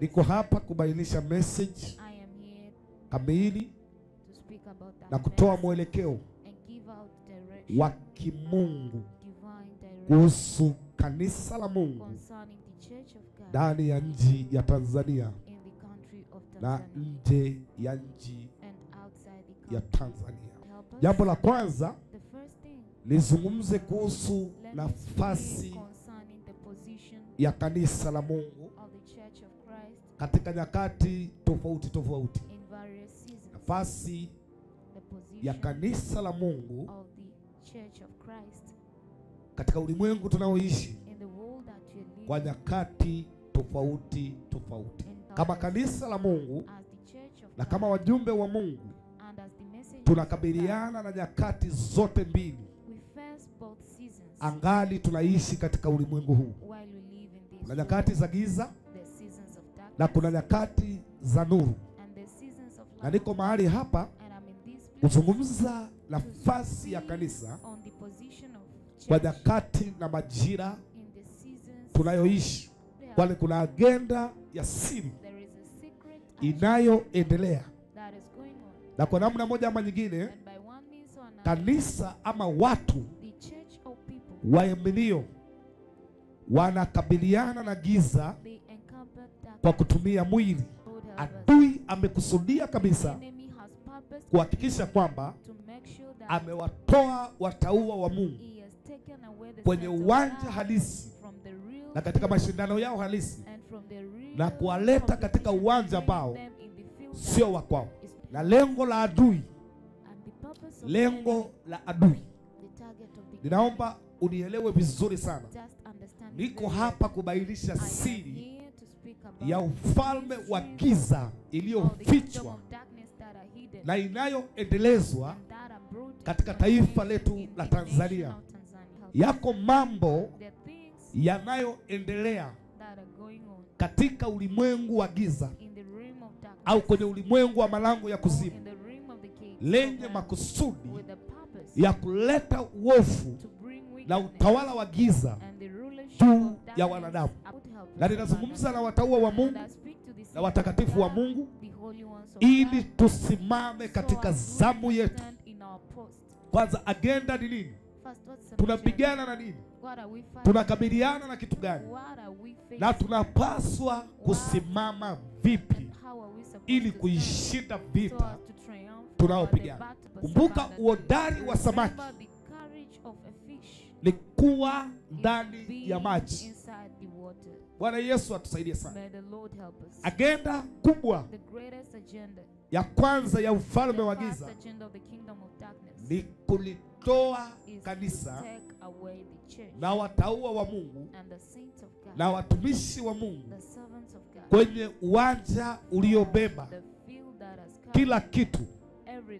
Niko hapa kubainisha message kamili na kutoa mwelekeo wa kimungu kuhusu kanisa la Mungu ndani ya nchi ya Tanzania na nje ya nchi ya Tanzania. Jambo la kwanza, nizungumze kuhusu nafasi ya kanisa la Mungu katika nyakati tofauti tofauti. Nafasi ya kanisa la Mungu katika ulimwengu tunaoishi kwa nyakati tofauti tofauti. Kama kanisa la Mungu na kama wajumbe wa Mungu, tunakabiliana na nyakati zote mbili angali tunaishi katika ulimwengu huu. Kuna nyakati za giza na kuna nyakati za nuru. Na niko mahali hapa kuzungumza nafasi ya kanisa kwa nyakati na majira tunayoishi, kwani kuna agenda ya siri inayoendelea. Na kwa namna moja ama nyingine, kanisa ama watu waaminio wanakabiliana na giza kwa kutumia mwili. Adui amekusudia kabisa kuhakikisha kwamba amewatoa watauwa wa Mungu kwenye uwanja halisi na katika mashindano yao halisi na kuwaleta katika uwanja ambao sio wa kwao. Na lengo la adui, ninaomba unielewe vizuri sana. Niko hapa kubainisha siri ya ufalme wa giza iliyofichwa na inayoendelezwa katika taifa letu la Tanzania. Yako mambo yanayoendelea katika ulimwengu wa giza au kwenye ulimwengu wa malango ya kuzimu, lenye makusudi ya kuleta uovu na utawala wa giza juu ya wanadamu. Na ninazungumza na watauwa wa Mungu na watakatifu wa Mungu ili tusimame katika zamu yetu. Kwanza, agenda ni nini? Tunapigana na nini? Tunakabiliana na kitu gani? Na tunapaswa kusimama vipi ili kuishinda vita tunaopigana? Kumbuka, uhodari wa samaki ni kuwa ndani ya maji. Bwana Yesu atusaidie sana. Agenda kubwa ya kwanza ya ufalme wa giza ni kulitoa kanisa na watauwa wa Mungu na watumishi wa Mungu kwenye uwanja uliobeba kila kitu,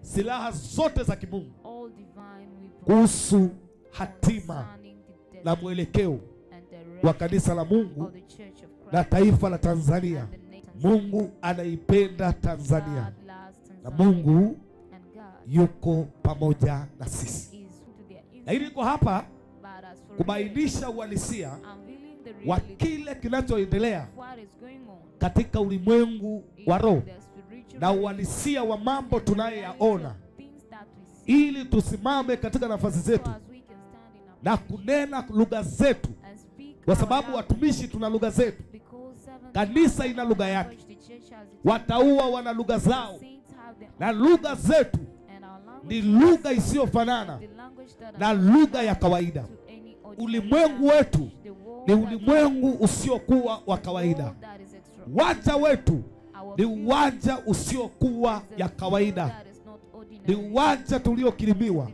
silaha zote za kimungu kuhusu hatima na mwelekeo wa kanisa la Mungu na taifa la Tanzania. Mungu anaipenda Tanzania na Mungu yuko pamoja na sisi. Na hili niko hapa kubainisha uhalisia wa kile kinachoendelea katika ulimwengu wa roho na uhalisia wa mambo tunayoyaona, ili tusimame katika nafasi zetu na kunena lugha zetu, kwa sababu watumishi tuna lugha zetu, kanisa ina lugha yake, watauwa wana lugha zao, na lugha zetu ni lugha isiyofanana na lugha ya kawaida. Ulimwengu wetu ni ulimwengu usiokuwa wa kawaida. Uwanja wetu ni uwanja usiokuwa ya kawaida. Ni uwanja tuliokirimiwa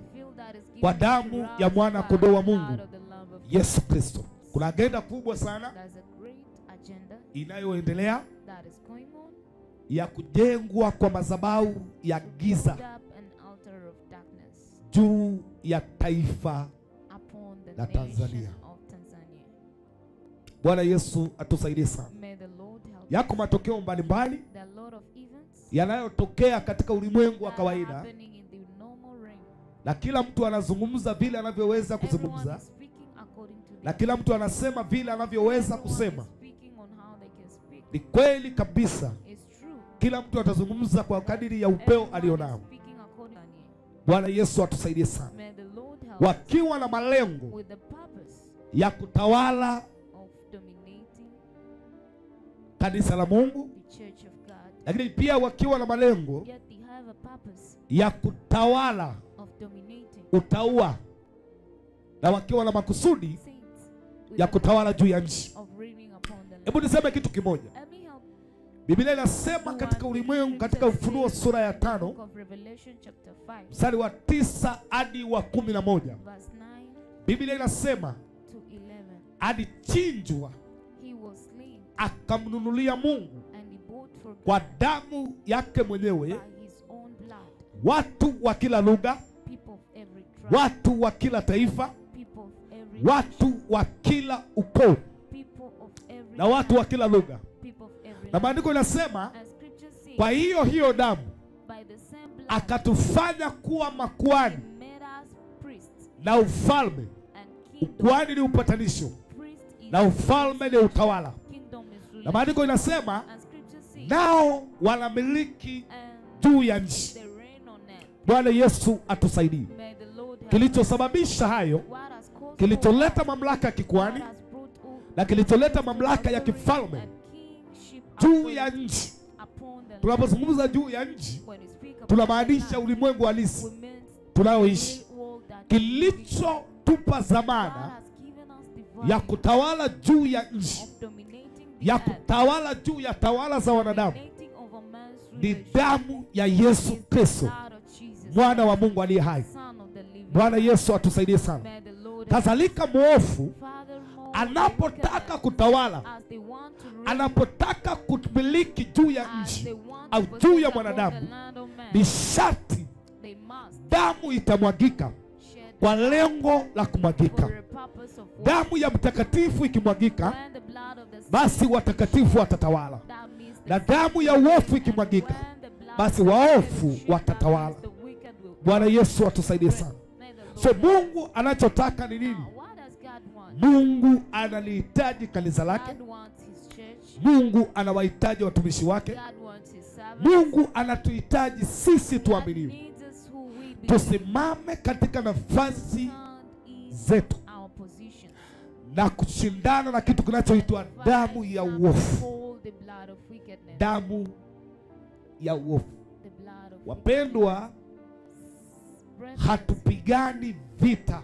kwa damu ya mwana kondoo wa Mungu Yesu Kristo. Kuna agenda kubwa sana inayoendelea ya kujengwa kwa madhabahu ya giza juu ya taifa la Tanzania. Bwana Yesu atusaidie sana. Yako matokeo mbalimbali yanayotokea katika ulimwengu wa kawaida, na kila mtu anazungumza vile anavyoweza kuzungumza, na kila mtu anasema vile anavyoweza kusema. Ni kweli kabisa. Kila mtu atazungumza kwa kadiri ya upeo alionao. Bwana Yesu atusaidie sana. Wakiwa na malengo ya kutawala kanisa la Mungu, lakini pia wakiwa na malengo ya kutawala utaua, na wakiwa na makusudi ya kutawala juu ya nchi. Hebu niseme kitu kimoja. Biblia inasema katika ulimwengu, katika Ufunuo sura ya 5 mstari wa 9 hadi wa 11, Biblia inasema alichinjwa akamnunulia Mungu kwa damu yake mwenyewe watu wa kila lugha, watu wa kila taifa, watu wa kila ukoo na watu wa kila lugha. Na maandiko inasema kwa hiyo damu akatufanya kuwa makuhani na ufalme. Ukuhani ni upatanisho na ufalme ni utawala. Na maandiko inasema nao wanamiliki juu ya nchi. Bwana Yesu atusaidie. Kilichosababisha hayo, kilicholeta mamlaka ya kikuhani na kilicholeta mamlaka ya kifalme juu ya nchi. Tunapozungumza juu ya nchi, tunamaanisha ulimwengu halisi tunaoishi. Kilichotupa zamana ya kutawala juu ya nchi, ya kutawala juu ya tawala za wanadamu, ni damu ya Yesu Kristo, mwana wa Mungu aliye hai. Bwana Yesu atusaidie sana. Kadhalika mwovu anapotaka kutawala, anapotaka kumiliki juu ya nchi au juu ya mwanadamu, ni sharti damu itamwagika kwa lengo la kumwagika. Damu ya mtakatifu ikimwagika, basi watakatifu watatawala, na damu ya uovu ikimwagika, basi waovu watatawala. Bwana Yesu atusaidie sana. So Mungu anachotaka ni nini? Mungu analihitaji kanisa lake. Mungu anawahitaji watumishi wake. Mungu anatuhitaji sisi tuaminiwe, tusimame katika nafasi zetu na kushindana na kitu kinachoitwa damu ya uovu. Damu ya uovu. Wapendwa, hatupigani vita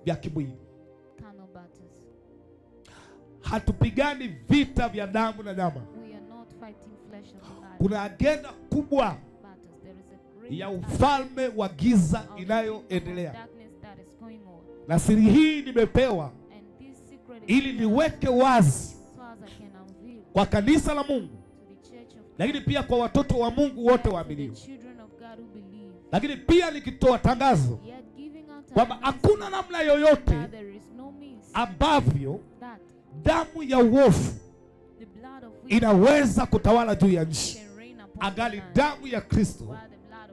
vya kimwili. Hatupigani vita vya damu na nyama. Kuna agenda kubwa ya ufalme wa giza inayoendelea, na siri hii nimepewa ili niweke wazi kwa kanisa la Mungu, lakini pia kwa watoto wa Mungu wote waaminiwa. Lakini pia nikitoa tangazo kwamba hakuna namna yoyote ambavyo damu ya uovu inaweza kutawala juu ya nchi angali damu ya Kristo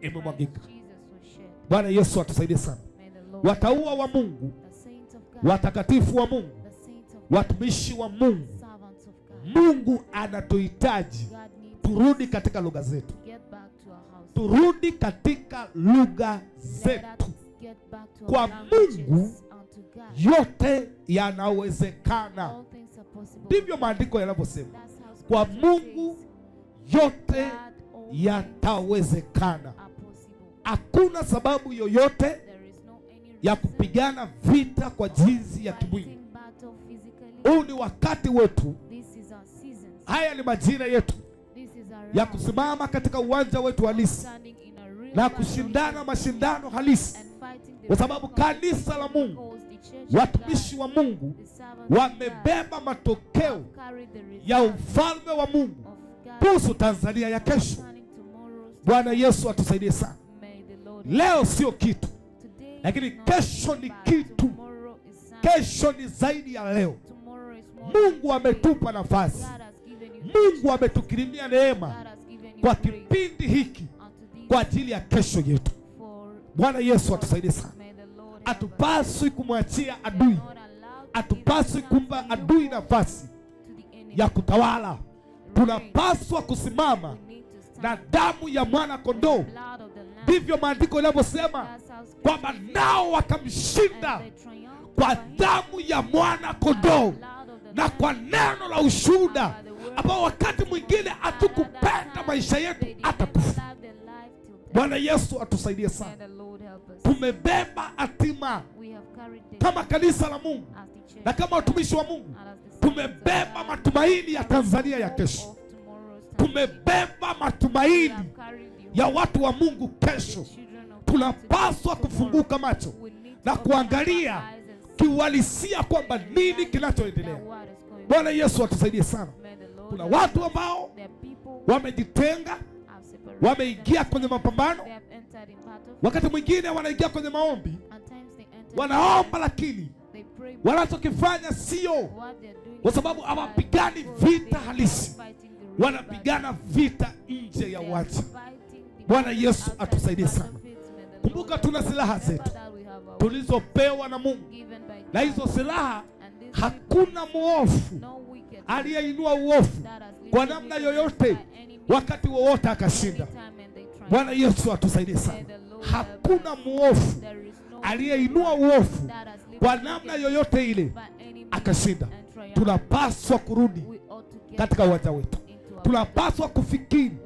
imemwagika. Bwana Yesu atusaidie sana. Wataua wa Mungu, watakatifu wa Mungu, watumishi wa Mungu, Mungu anatuhitaji turudi katika lugha zetu. Turudi katika lugha zetu. Kwa Mungu yote yanawezekana. Ndivyo maandiko yanavyosema. Kwa Mungu yote yatawezekana. Hakuna sababu yoyote ya kupigana vita kwa jinsi ya kimwili. Huu ni wakati wetu. Haya ni majira yetu ya kusimama katika uwanja wetu halisi na kushindana mashindano halisi, kwa sababu kanisa la Mungu, watumishi wa Mungu, wamebeba matokeo ya ufalme wa Mungu kuhusu Tanzania ya kesho. Bwana Yesu atusaidie sana. Leo sio kitu, lakini kesho ni kitu. Kesho ni zaidi ya leo. Mungu ametupa nafasi. Mungu ametukirimia neema kwa kipindi hiki kwa ajili ya kesho yetu. Bwana Yesu atusaidie sana. Hatupaswi kumwachia adui. Hatupaswi kumpa adui nafasi ya kutawala. Tunapaswa kusimama na damu ya mwana kondoo. Ndivyo maandiko yanavyosema kwamba nao wakamshinda kwa damu ya mwana kondoo na kwa neno la ushuhuda, ambao wakati mwingine hatukupenda maisha yetu hata kufa. Bwana Yesu atusaidie sana. Tumebeba hatima kama kanisa la Mungu na kama watumishi wa Mungu. Tumebeba matumaini ya Tanzania ya kesho. Tumebeba matumaini ya watu wa Mungu kesho. Tunapaswa kufunguka macho na kuangalia kiuhalisia kwamba nini kinachoendelea. Bwana Yesu atusaidie sana. Kuna watu ambao wamejitenga, wameingia kwenye mapambano. Wakati mwingine wanaingia kwenye maombi, wanaomba, lakini wanachokifanya sio, kwa sababu hawapigani vita halisi, wanapigana vita nje ya uwanja. Bwana Yesu atusaidie sana. Kumbuka tuna silaha zetu tulizopewa na Mungu, na hizo silaha hakuna muofu aliyeinua uofu kwa namna yoyote wakati wowote akashinda. Bwana Yesu atusaidie sana. Hakuna muofu aliyeinua uofu kwa namna yoyote ile akashinda. Tunapaswa kurudi katika uwanja wetu. Tunapaswa kufikiri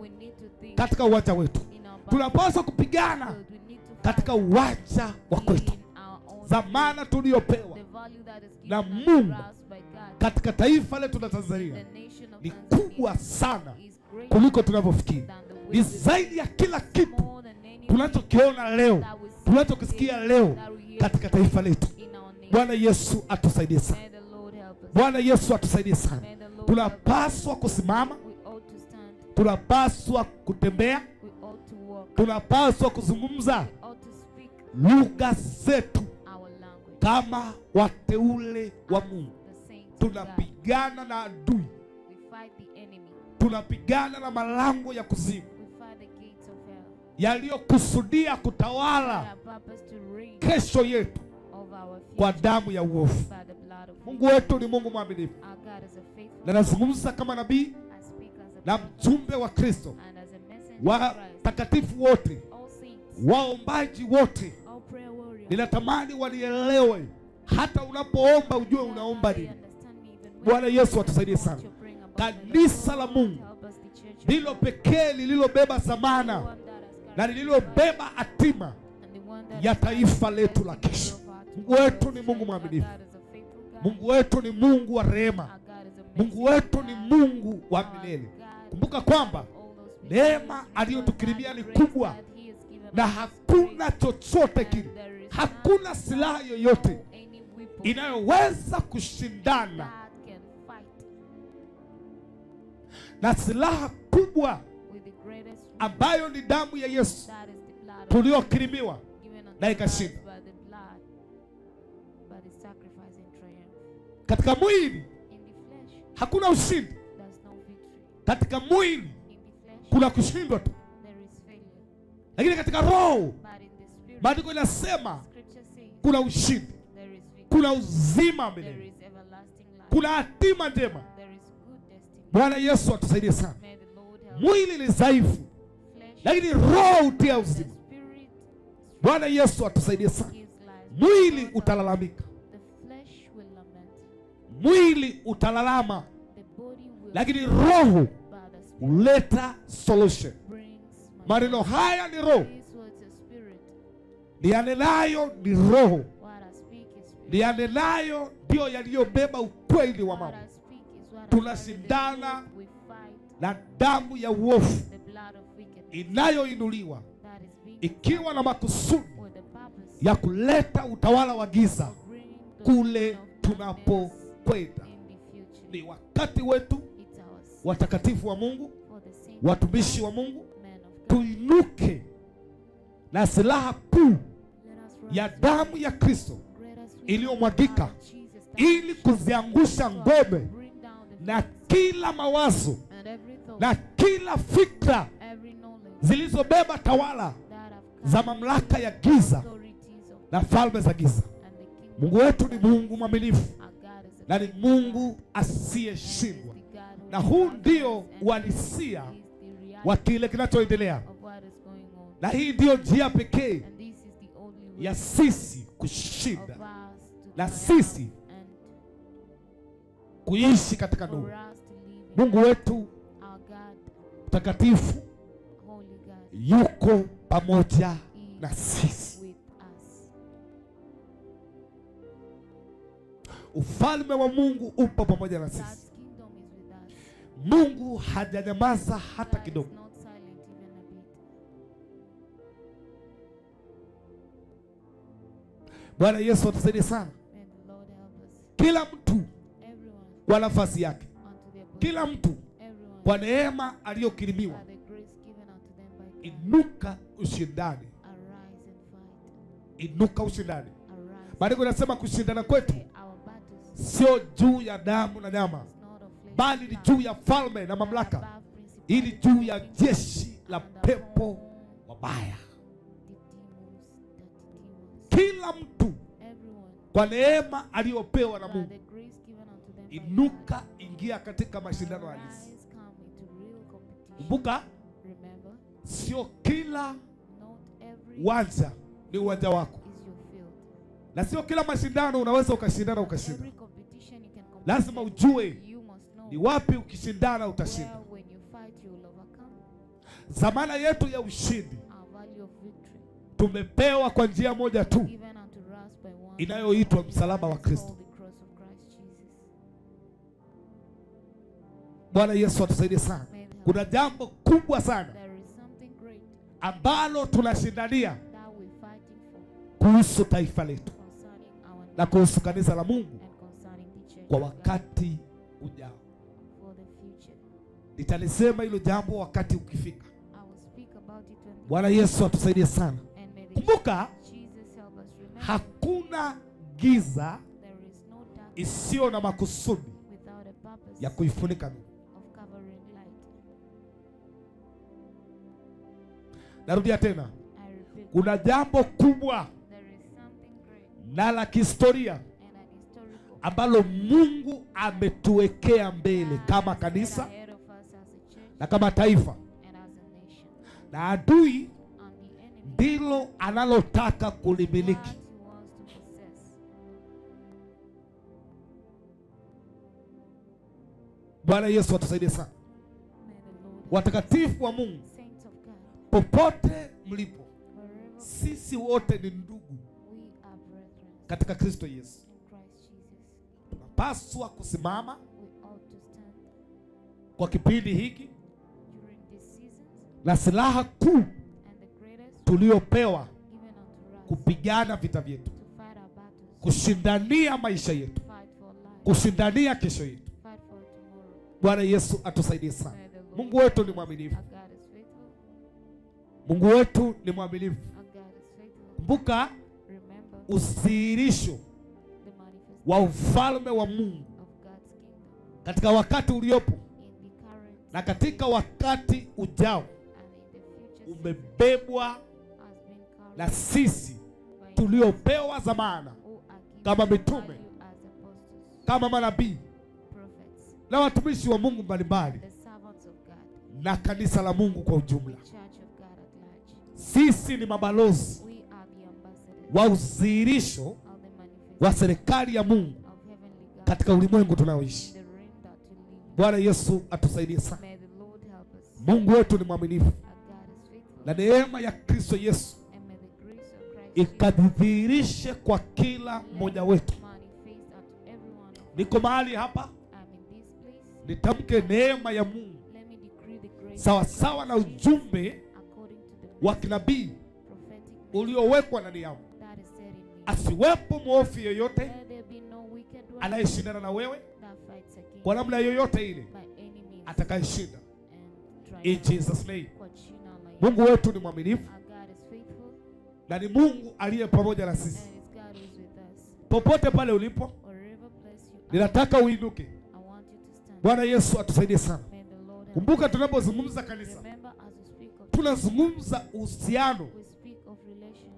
katika uwanja wetu. Tunapaswa kupigana katika uwanja wa kwetu. Zamana tuliyopewa na Mungu katika taifa letu la Tanzania ni kubwa sana kuliko tunavyofikiri. Ni zaidi ya kila kitu tunachokiona leo, tunachokisikia leo katika taifa letu. Bwana Yesu atusaidie sana. Bwana Yesu atusaidie sana. Tunapaswa kusimama, tunapaswa kutembea, tunapaswa kuzungumza lugha zetu kama wateule wa Mungu. Tunapigana na adui, tunapigana na malango ya kuzimu yaliyokusudia kutawala kesho yetu kwa damu ya uovu. Mungu wetu ni Mungu mwaminifu, na nazungumza kama nabii na mjumbe wa Kristo. Watakatifu wote, waombaji wote, ninatamani wanielewe. Hata unapoomba ujue unaomba nini. Bwana Yesu atusaidie sana. Kanisa la Mungu ndilo pekee lililobeba zamana na lililobeba hatima ya taifa letu la kesho. Mungu wetu ni Mungu mwaminifu. Mungu wetu ni Mungu wa rehema. Mungu wetu ni Mungu wa milele. Kumbuka kwamba neema aliyotukirimia ni kubwa, na hakuna chochote kile, hakuna silaha yoyote inayoweza kushindana na silaha kubwa ambayo ni damu ya Yesu tuliyokirimiwa na ikashinda. Katika mwili hakuna ushindi. Katika mwili kuna kushindwa tu, lakini katika roho maandiko yanasema kuna ushindi, kuna uzima milele, kuna hatima njema. Bwana Yesu atusaidie sana. Mwili ni dhaifu, lakini roho utia uzima. Bwana Yesu atusaidie sana. Mwili utalalamika, mwili utalalama, lakini roho huleta solution. Maneno haya ni roho, niyanenayo ni roho, niyanenayo ndio yaliyobeba ukweli wa mambo. Tunashindana na damu ya uovu inayoinuliwa ikiwa na makusudi ya kuleta utawala wa giza kule tunapokwenda. Ni wakati wetu, watakatifu wa Mungu, watumishi wa Mungu, tuinuke na silaha kuu ya damu ya Kristo iliyomwagika ili kuziangusha ngome na kila mawazo na kila fikra zilizobeba tawala za mamlaka ya giza na falme za giza. Mungu wetu ni Mungu mwaminifu na ni Mungu asiyeshindwa. Na huu ndio uhalisia wa kile kinachoendelea. Na hii ndio njia pekee ya sisi kushinda na sisi kuishi katika nuru. Mungu wetu mtakatifu yuko pamoja na sisi. Ufalme wa Mungu upo pamoja na sisi. Mungu hajanyamaza hata kidogo. Bwana Yesu atusaidie sana. Kila mtu kwa nafasi yake, kila mtu kwa neema aliyokirimiwa, inuka ushindani. Inuka ushindani. Maandiko yanasema kushindana kwetu sio juu ya damu na nyama, bali ni juu ya falme na mamlaka, ili juu ya jeshi la pepo wabaya. Kila mtu kwa neema aliyopewa na Mungu, inuka, ingia katika mashindano halisi. Kumbuka, sio kila uwanja ni uwanja wako, na sio kila mashindano unaweza ukashindana ukashinda. Lazima ujue ni wapi ukishindana utashinda. Zamana yetu ya ushindi tumepewa kwa njia moja tu, inayoitwa msalaba wa Kristo. Bwana Yesu atusaidie sana. Kuna jambo kubwa sana ambalo tunashindania kuhusu taifa letu na kuhusu kanisa la Mungu kwa wakati ujao. Nitalisema hilo jambo wakati ukifika. Bwana Yesu atusaidie sana. Kumbuka, hakuna giza isiyo na makusudi ya kuifunika nuru. Narudia tena. Kuna jambo kubwa na la kihistoria ambalo Mungu ametuwekea mbele kama kanisa na kama taifa, na adui ndilo analotaka kulimiliki. Bwana Yesu atusaidie sana. Watakatifu wa Mungu, popote mlipo, sisi wote ni ndugu katika Kristo Yesu. Tunapaswa kusimama kwa kipindi hiki na silaha kuu tuliopewa kupigana vita vyetu, kushindania maisha yetu, kushindania kesho yetu. Bwana Yesu atusaidie sana. Mungu wetu ni mwaminifu. Mungu wetu ni mwaminifu. Kumbuka udhihirisho wa ufalme wa Mungu katika wakati uliopo na katika wakati ujao umebebwa na sisi tuliopewa zamana kama mitume, kama manabii na watumishi wa Mungu mbalimbali na kanisa la Mungu kwa ujumla. Sisi ni mabalozi wa udhihirisho wa serikali ya Mungu katika ulimwengu tunaoishi. Bwana Yesu atusaidie sana. Mungu wetu ni mwaminifu, na neema ya Kristo Yesu ikadhihirishe kwa kila mmoja wetu. Niko mahali hapa nitamke neema ya Mungu sawa sawa na ujumbe wa kinabii uliowekwa ndani yangu. Asiwepo mwovu yoyote anayeshindana na wewe kwa namna yoyote ile atakayeshinda. In Jesus name. Mungu wetu ni mwaminifu na ni Mungu aliye pamoja na sisi. Popote pale ulipo, ninataka uinuke. Bwana Yesu atusaidie sana. Kumbuka, tunapozungumza kanisa, tunazungumza uhusiano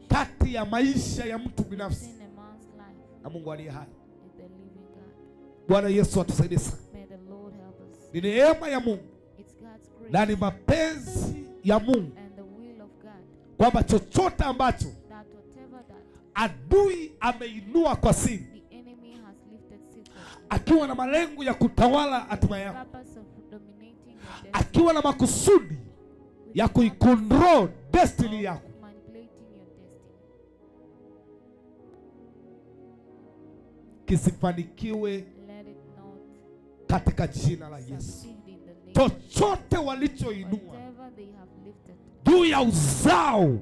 kati ya maisha ya mtu binafsi na Mungu aliye hai. Bwana Yesu atusaidie sana. Ni neema ya Mungu. Na ni mapenzi ya Mungu kwamba chochote ambacho adui ameinua kwa siri, akiwa na malengo ya kutawala hatima yako, akiwa na makusudi ya kuikontrol destiny yako, kisifanikiwe katika jina la Yesu. Chochote walichoinua juu ya uzao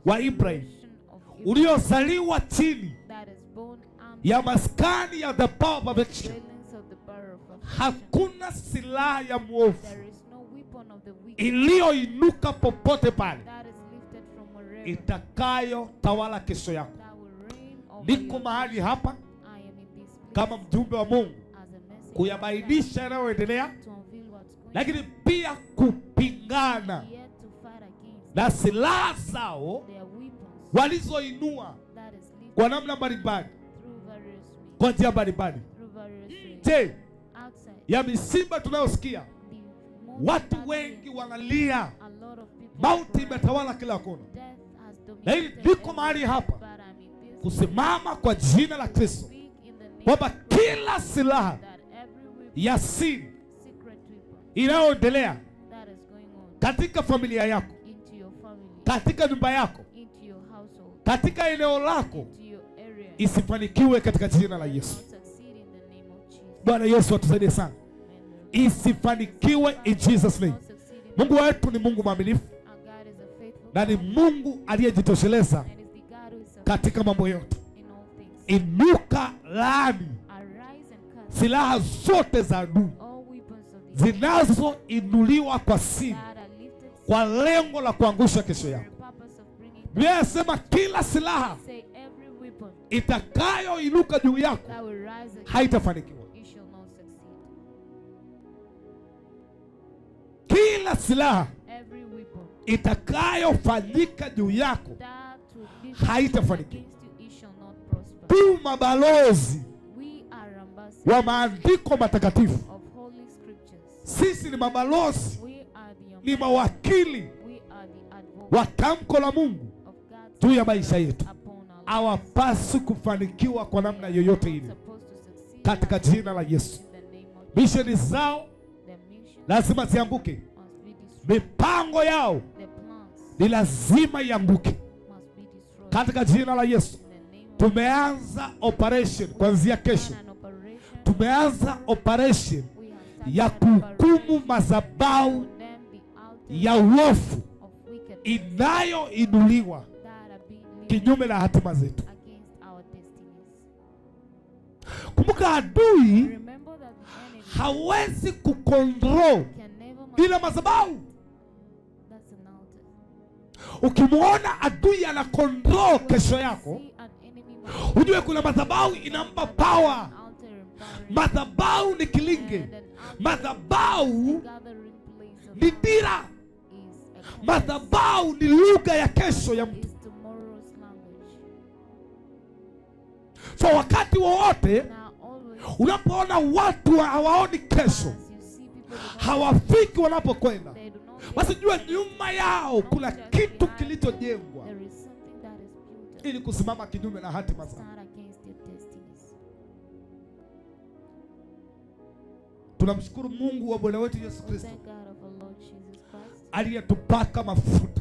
wa Ibrahim uliozaliwa chini ya maskani ya the power of perfection, hakuna silaha ya mwovu iliyoinuka popote pale itakayo tawala kesho yako. Niko mahali hapa kama mjumbe wa Mungu kuyabainisha yanayoendelea, lakini pia kupingana na silaha zao walizoinua kwa namna mbalimbali, kwa njia mbalimbali. Je, ya misiba tunayosikia, watu wengi wanalia, mauti imetawala kila kona. Na hili niko mahali hapa kusimama kwa jina la Kristo kwamba kila silaha ya siri inayoendelea katika familia yako, katika nyumba yako, katika eneo lako, isifanikiwe katika jina la Yesu. Bwana Yesu atusaidie sana. Isifanikiwe in Jesus name. Mungu wetu ni Mungu mwaminifu na ni Mungu aliyejitosheleza katika mambo yote. Inuka, laani silaha zote za adui zinazoinuliwa kwa siri kwa lengo la kuangusha kesho yako. Biblia inasema kila silaha itakayoinuka juu yako haitafanikiwa. Kila silaha itakayofanyika juu yako haitafanikiwa. Tu mabalozi wa maandiko matakatifu. Sisi ni mabalozi, ni mawakili wa tamko la Mungu juu ya maisha yetu. Hawapaswi kufanikiwa kwa namna yoyote ile katika jina la Yesu. Misheni zao lazima zianguke. Mipango yao ni lazima ianguke katika jina la Yesu. Tumeanza operation kuanzia kesho. Tumeanza operation ya kuhukumu madhabahu ya uovu inayoinuliwa kinyume na hatima zetu. Kumbuka, adui hawezi kukontrol bila madhabahu. Ukimwona adui ana control kesho yako, ujue kuna madhabahu inampa power. Madhabahu ni kilinge. Madhabahu ni dira. Madhabahu ni lugha ya kesho ya mtu. So wakati wowote unapoona watu hawaoni kesho, hawafiki wanapokwenda, basi jua nyuma yao kuna kitu kilichojengwa ili kusimama kinyume na hatima zao. Tunamshukuru Mungu wa Bwana wetu Yesu Kristo aliyetupaka mafuta.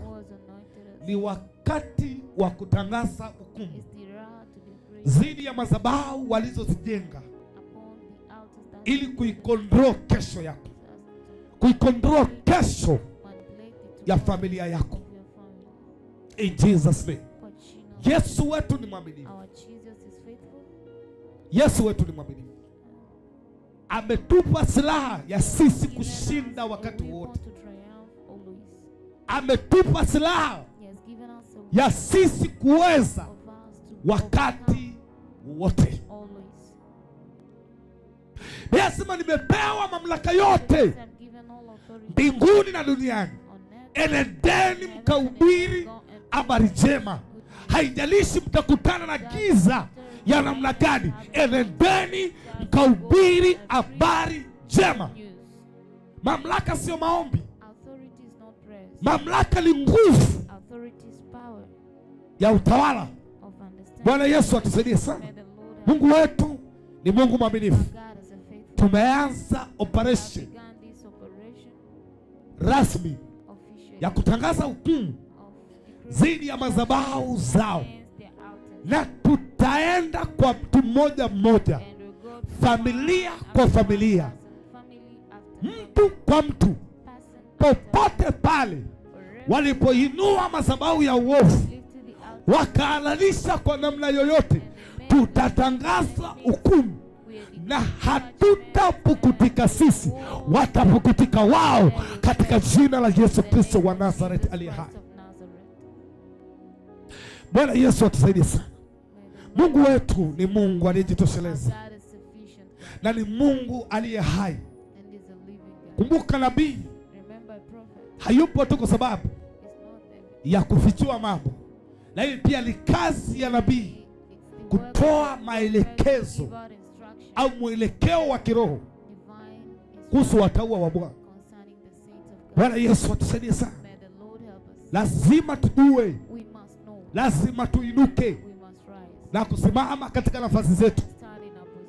Ni wakati wa kutangaza hukumu zidi ya madhabahu walizozijenga ili kuikontrol kesho yako, kuikontrol kesho ya familia yako. In Jesus name. Yesu wetu ni mwaminifu. Yesu wetu ni mwaminifu. Ametupa silaha ya sisi kushinda wakati wote. Ametupa silaha ya sisi kuweza wakati wote. Yasema nimepewa mamlaka yote mbinguni na duniani. Enendeni mkahubiri habari njema. Haijalishi mtakutana na giza ya namna gani, enendeni mkahubiri habari njema. Mamlaka sio maombi. Mamlaka ni nguvu ya utawala. Bwana Yesu atusaidie sana. Mungu wetu ni Mungu mwaminifu. Tumeanza operation rasmi ya kutangaza hukumu dhidi ya madhabahu zao, na tutaenda kwa mtu mmoja mmoja, familia kwa familia, mtu kwa mtu, popote pale walipoinua madhabahu ya uovu wakahalalisha kwa namna yoyote, tutatangaza hukumu, na hatutapukutika sisi, watapukutika wao, katika jina la Yesu Kristo wa Nazareth aliye hai. Bwana Yesu atusaidie sana. Mungu wetu ni Mungu aliyejitosheleza na ni Mungu aliye hai. Kumbuka nabii hayupo tu kwa sababu ya kufichua mambo, lakini pia ni kazi ya nabii kutoa maelekezo au mwelekeo wa kiroho kuhusu wataua wa Bwana. Bwana Yesu atusaidie sana. Lazima tujue, lazima tuinuke na kusimama katika nafasi zetu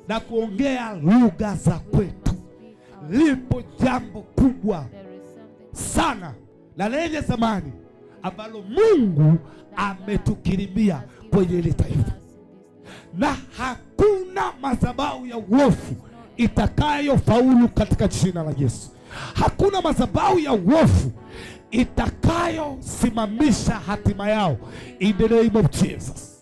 na kuongea lugha za kwetu. Lipo jambo kubwa sana na lenye zamani ambalo Mungu ametukirimia kwenye ile taifa, na hakuna madhabahu ya uovu itakayofaulu katika jina la Yesu. Hakuna madhabahu ya uovu itakayosimamisha hatima yao in the name of Jesus.